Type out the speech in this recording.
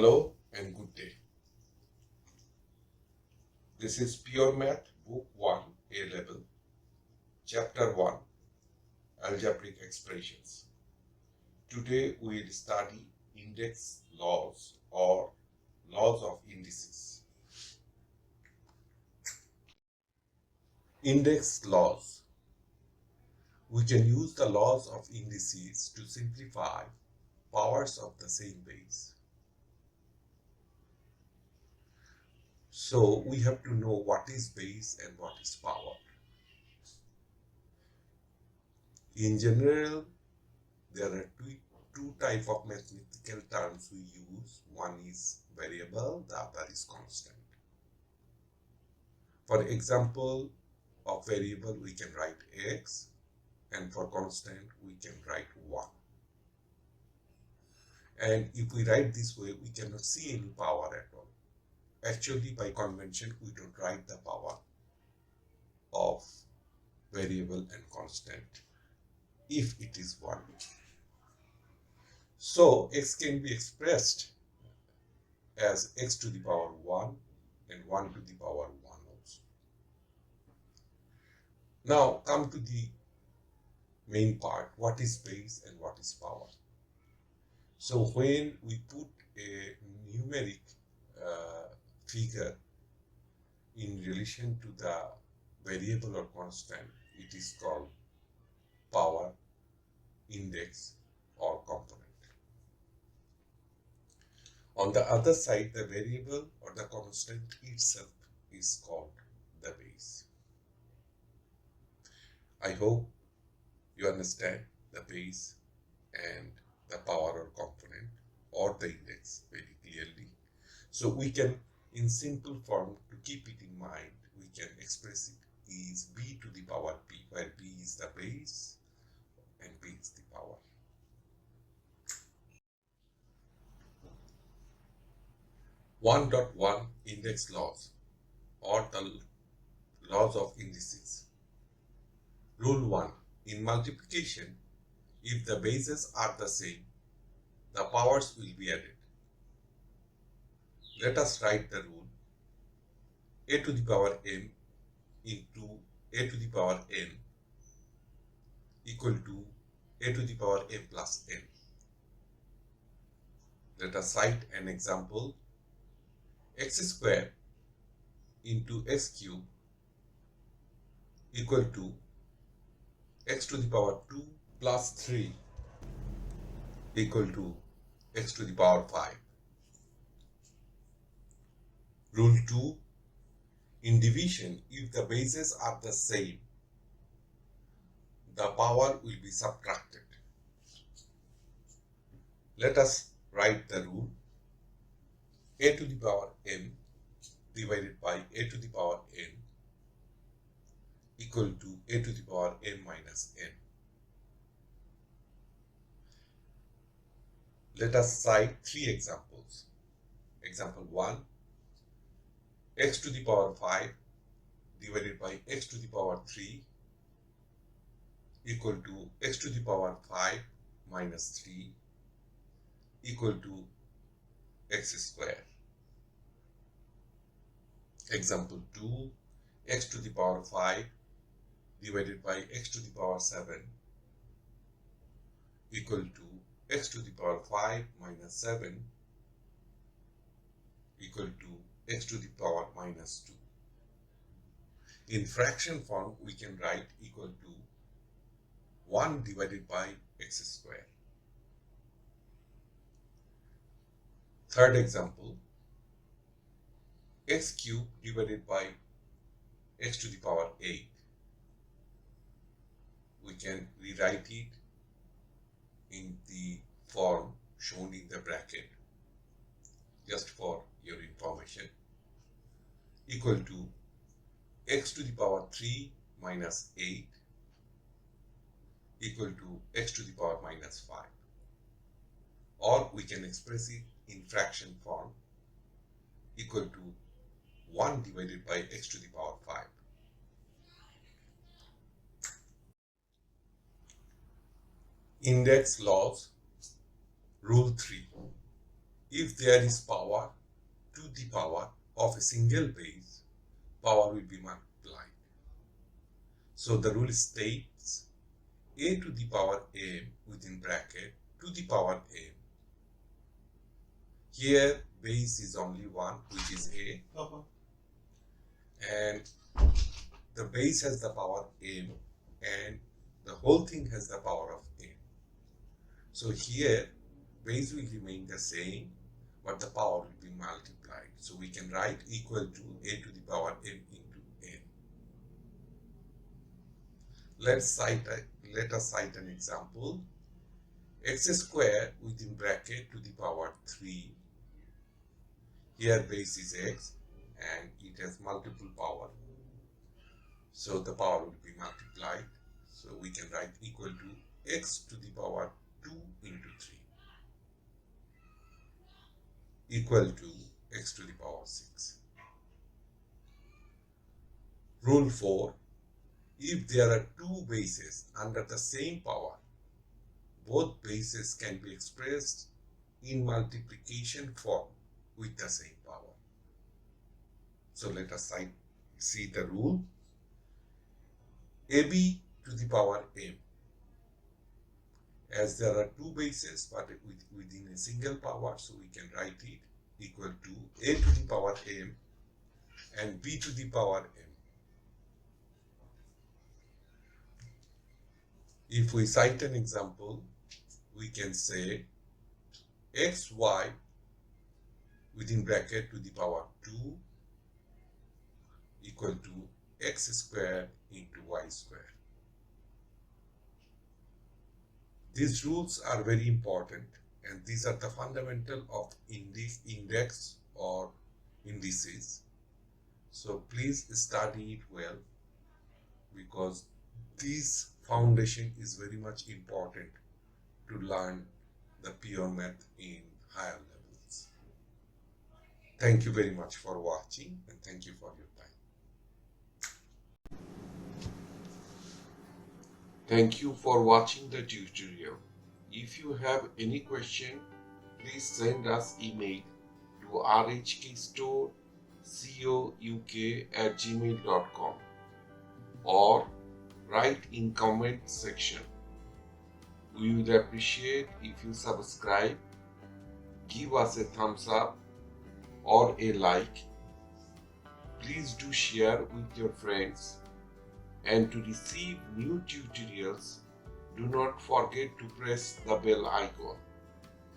Hello and good day. This is Pure Math Book 1 A Level, Chapter 1, Algebraic Expressions. Today we will study index laws or laws of indices. Index laws. We can use the laws of indices to simplify powers of the same base. So we have to know what is base and what is power. In general, there are two types of mathematical terms we use. One is variable, the other is constant. For example, of variable we can write x, and for constant we can write 1. And if we write this way, we cannot see any power at all. Actually, by convention, we don't write the power of variable and constant if it is 1. So x can be expressed as x to the power 1 and 1 to the power 1 also. Now come to the main part, what is base and what is power. So when we put a numeric figure in relation to the variable or constant, it is called power, index or component. On the other side, the variable or the constant itself is called the base. I hope you understand the base and the power or component or the index very clearly. So we can, in simple form, to keep it in mind, we can express it is b to the power p, where b is the base and p is the power. (1.1) Index laws or the laws of indices. Rule 1. In multiplication, if the bases are the same, the powers will be added. Let us write the rule. A to the power m into a to the power n equal to a to the power m plus n. Let us cite an example. X squared into x cube equal to x to the power 2 plus 3 equal to x to the power 5. Rule 2. In division, if the bases are the same, the power will be subtracted. Let us write the rule. A to the power m divided by a to the power n equal to a to the power m minus n. Let us cite 3 examples. Example 1. X to the power 5 divided by x to the power 3 equal to x to the power 5 minus 3 equal to x squared. Example 2. X to the power 5 divided by x to the power 7 equal to x to the power 5 minus 7 equal to x to the power minus 2. In fraction form, we can write equal to 1 divided by x squared. Third example, x cubed divided by x to the power 8. We can rewrite it in the form shown in the bracket, just for your information, equal to x to the power 3 minus 8 equal to x to the power minus 5. Or we can express it in fraction form, equal to 1 divided by x to the power 5. Index laws. Rule 3. if there is power to the power of a single base, power will be multiplied. So the rule states a to the power m within bracket to the power m. Here base is only one, which is a, and the base has the power m and the whole thing has the power of m. So here base will remain the same, but the power will be multiplied. So we can write equal to a to the power m into n. Let us cite an example. X squared within bracket to the power 3. Here base is x and it has multiple power. So the power will be multiplied. So we can write equal to x to the power 2 into 3 equal to x to the power 6. Rule 4. If there are two bases under the same power, both bases can be expressed in multiplication form with the same power. So let us see the rule. AB to the power m. As there are two bases but within a single power, so we can write it equal to a to the power m and b to the power m. If we cite an example, we can say xy within bracket to the power 2 equal to x squared into y squared. These rules are very important, and these are the fundamental of index or indices. So please study it well, because this foundation is very much important to learn the pure math in higher levels. Thank you very much for watching, and thank you for your time. Thank you for watching the tutorial. If you have any question, please send us email to rhkstorecouk@gmail.com or write in comment section. We would appreciate if you subscribe, give us a thumbs up or a like. Please do share with your friends, and to receive new tutorials, do not forget to press the bell icon.